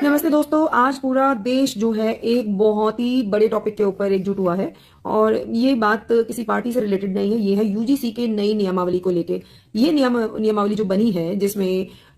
नमस्ते दोस्तों। आज पूरा देश जो है एक बहुत ही बड़े टॉपिक के ऊपर एकजुट हुआ है और ये बात किसी पार्टी से रिलेटेड नहीं है। ये है यूजीसी के नई नियमावली को लेके। ये नियमावली जो बनी है जिसमें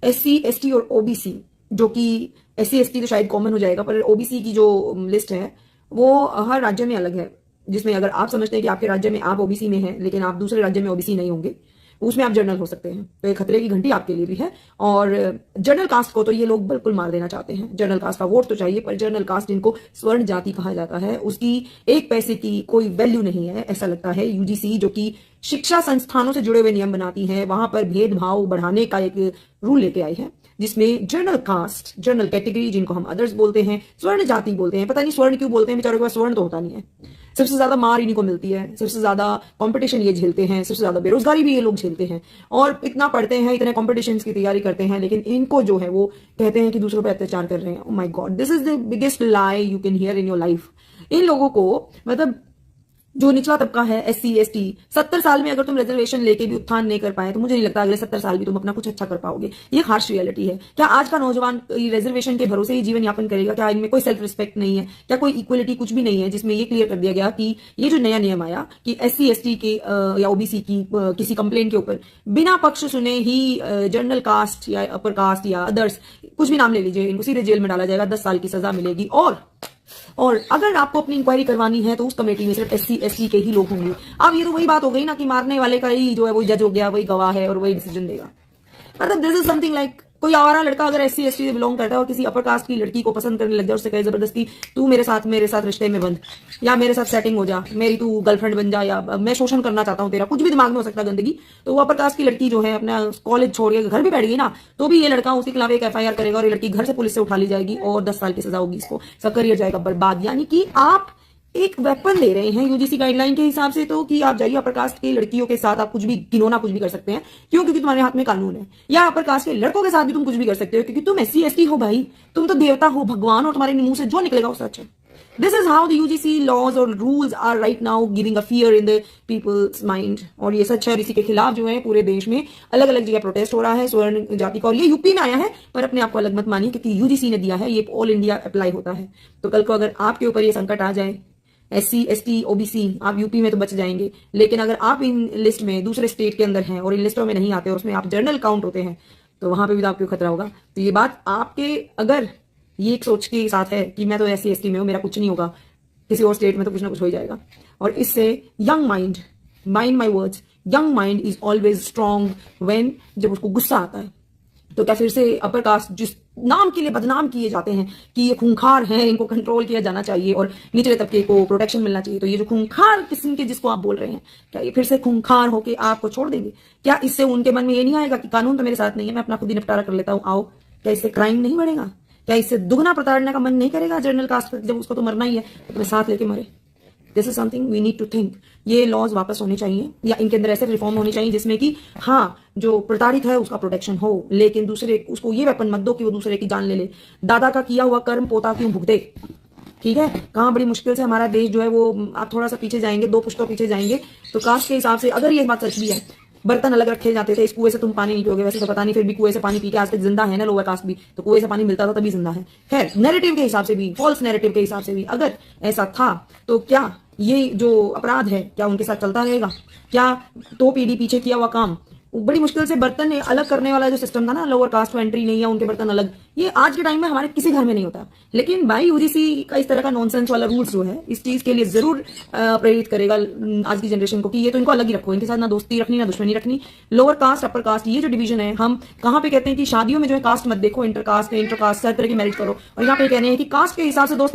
एससी एसटी और ओबीसी, जो कि एससी एसटी तो शायद कॉमन हो जाएगा, पर ओबीसी की जो लिस्ट है वो हर राज्य में अलग है। जिसमें अगर आप समझते हैं कि आपके राज्य में आप ओबीसी में हैं लेकिन आप दूसरे राज्य में ओबीसी नहीं होंगे, उसमें आप जनरल हो सकते हैं। तो एक खतरे की घंटी आपके लिए भी है। और जनरल कास्ट को तो ये लोग बिल्कुल मार देना चाहते हैं। जनरल कास्ट का वोट तो चाहिए, पर जनरल कास्ट जिनको स्वर्ण जाति कहा जाता है उसकी एक पैसे की कोई वैल्यू नहीं है, ऐसा लगता है। यूजीसी जो कि शिक्षा संस्थानों से जुड़े हुए नियम बनाती है, वहां पर भेदभाव बढ़ाने का एक रूल लेके आई है जिसमें जनरल कास्ट, जनरल कैटेगरी जिनको हम अदर्स बोलते हैं, स्वर्ण जाति बोलते हैं। पता नहीं स्वर्ण क्यों बोलते हैं, बेचारों के पास स्वर्ण तो होता नहीं है। सबसे ज्यादा मार इन्हीं को मिलती है, सबसे ज्यादा कंपटीशन ये झेलते हैं, सबसे ज्यादा बेरोजगारी भी ये लोग झेलते हैं और इतना पढ़ते हैं, इतने कॉम्पिटिशन की तैयारी करते हैं, लेकिन इनको जो है वो कहते हैं कि दूसरों पर अत्याचार कर रहे हैं। Oh my god, this is the biggest lie you can hear in your life. इन लोगों को मतलब जो निचला तबका है, एससी एसटी, 70 साल में अगर तुम रिजर्वेशन लेके भी उत्थान नहीं कर पाए तो मुझे नहीं लगता अगले 70 साल भी तुम अपना कुछ अच्छा कर पाओगे। ये हार्श रियलिटी है। क्या आज का नौजवान रिजर्वेशन के भरोसे ही जीवन यापन करेगा? क्या इनमें कोई सेल्फ रिस्पेक्ट नहीं है? क्या कोई इक्वलिटी कुछ भी नहीं है? जिसमें ये क्लियर कर दिया गया कि ये जो नया नियम आया कि एससी एसटी के या ओबीसी की किसी कंप्लेंट के ऊपर बिना पक्ष सुने ही जनरल कास्ट या अपर कास्ट या अदर्स, कुछ भी नाम ले लीजिए, इनको सीधे जेल में डाला जाएगा, 10 साल की सजा मिलेगी। और अगर आपको अपनी इंक्वायरी करवानी है तो उस कमेटी में सिर्फ एससी एसटी के ही लोग होंगे। अब ये तो वही बात हो गई ना कि मारने वाले का ही जो है वही जज हो गया, वही गवाह है और वही डिसीजन देगा। मतलब दिस इज समथिंग लाइक कोई आवारा लड़का अगर एससी एसटी से बिलोंग करता है और किसी अपर कास्ट की लड़की को पसंद करने लग जाए, उससे कहे जबरदस्ती तू मेरे साथ रिश्ते में बंध, या मेरे साथ सेटिंग हो जा, मेरी तू गर्लफ्रेंड बन जा, या मैं शोषण करना चाहता हूं तेरा, कुछ भी दिमाग में हो सकता है गंदगी। तो वो अपर कास्ट की लड़की जो है अपना कॉलेज छोड़ के घर भी बैठ गई ना, तो भी ये लड़का उसके खिलाफ एक एफआईआर करेगा और ये लड़की घर से पुलिस से उठा ली जाएगी और 10 साल की सजा होगी इसको, सब करियर जाएगा बर्बाद। यानी कि आप एक वेपन दे रहे हैं यूजीसी गाइडलाइन के हिसाब से, तो कि आप जाइए अपर कास्ट की लड़कियों के साथ आप कुछ भी घिनौना कुछ भी कर सकते हैं। क्यों? क्योंकि तुम्हारे हाथ में कानून है। या अपर कास्ट के लड़कों के साथ भी तुम कुछ भी कर सकते हो क्योंकि तुम एससी एसटी हो भाई, तुम तो देवता हो, भगवान, और तुम्हारे मुंह से जो निकलेगा वो सच है। This is how the UGC laws और rules are right now giving a fear in the peoples mind. और ये सच है। और इसी के खिलाफ जो है पूरे देश में अलग अलग जगह प्रोटेस्ट हो रहा है स्वर्ण जाति का। और ये यूपी में आया है, पर अपने आप को अलग मत मानिए क्योंकि यूजीसी ने दिया है, ये ऑल इंडिया अप्लाई होता है। तो कल को अगर आपके ऊपर ये संकट आ जाए, एससी एसटी ओबीसी, आप यूपी में तो बच जाएंगे, लेकिन अगर आप इन लिस्ट में दूसरे स्टेट के अंदर हैं और इन लिस्टों में नहीं आते और उसमें आप जनरल काउंट होते हैं, तो वहां पे भी तो आपको खतरा होगा। तो ये बात आपके अगर ये एक सोच के साथ है कि मैं तो एससी एसटी में हूं, मेरा कुछ नहीं होगा, किसी और स्टेट में तो कुछ ना कुछ हो ही जाएगा। और इससे young mind my words, young mind is always strong when, जब उसको गुस्सा आता है। तो क्या फिर से अपर कास्ट जिस नाम के लिए बदनाम किए जाते हैं कि ये खूंखार हैं, इनको कंट्रोल किया जाना चाहिए और निचले तबके को प्रोटेक्शन मिलना चाहिए, तो ये जो खूंखार किस्म के जिसको आप बोल रहे हैं, क्या ये फिर से खूंखार होके आपको छोड़ देंगे? क्या इससे उनके मन में ये नहीं आएगा कि कानून तो मेरे साथ नहीं है, मैं अपना खुद ही निपटारा कर लेता हूं, आओ? क्या इससे क्राइम नहीं बढ़ेगा? क्या इससे दुगना प्रताड़ने का मन नहीं करेगा जनरल कास्ट? जब उसको तो मरना ही है तो अपने साथ लेके मरे। This is something we need to think. ये लॉज वापस होने चाहिए या इनके अंदर ऐसे रिफॉर्म होने चाहिए जिसमें कि हाँ, जो प्रताड़ित है उसका प्रोटेक्शन हो, लेकिन दूसरे उसको ये वेपन मत दो कि वो दूसरे की जान ले ले। दादा का किया हुआ कर्म पोता क्यों भुगते? ठीक है, कहाँ बड़ी मुश्किल से हमारा देश जो है वो, आप थोड़ा सा पीछे जाएंगे, 2 पुश्तों पीछे जाएंगे, तो कास्ट के हिसाब से अगर ये बात सच भी है, बर्तन अलग रखे जाते थे, इस कुएं से तुम पानी नहीं पियोगे, वैसे तो पता नहीं, फिर भी कुएं से पानी पी के आज तक जिंदा है ना लोअर कास्ट भी, तो कुएं से पानी मिलता था तभी जिंदा है। खैर, नैरेटिव के हिसाब से भी, फॉल्स नैरेटिव के हिसाब से भी अगर ऐसा था, तो क्या ये जो अपराध है क्या उनके साथ चलता रहेगा? क्या 2 पीढ़ी पीछे किया हुआ काम, बड़ी मुश्किल से बर्तन अलग करने वाला जो सिस्टम था ना, लोअर कास्ट को एंट्री नहीं है, उनके बर्तन अलग, ये आज के टाइम में हमारे किसी घर में नहीं होता। लेकिन भाई यूजीसी का इस तरह का नॉनसेंस वाला रूल्स जो है इस चीज के लिए जरूर प्रेरित करेगा आज की जनरेशन को कि ये तो इनको अलग ही रखो, इनके साथ ना दोस्ती रखनी ना दुश्मनी रखनी। लोअर कास्ट अपर कास्ट ये जो डिवीजन है, हम कहाँ पे कहते हैं कि शादियों में जो है कास्ट मत देखो, इंटर कास्ट हर तरह की मैरिज करो, और यहाँ पे कहने हैं कि कास्ट के हिसाब से दोस्त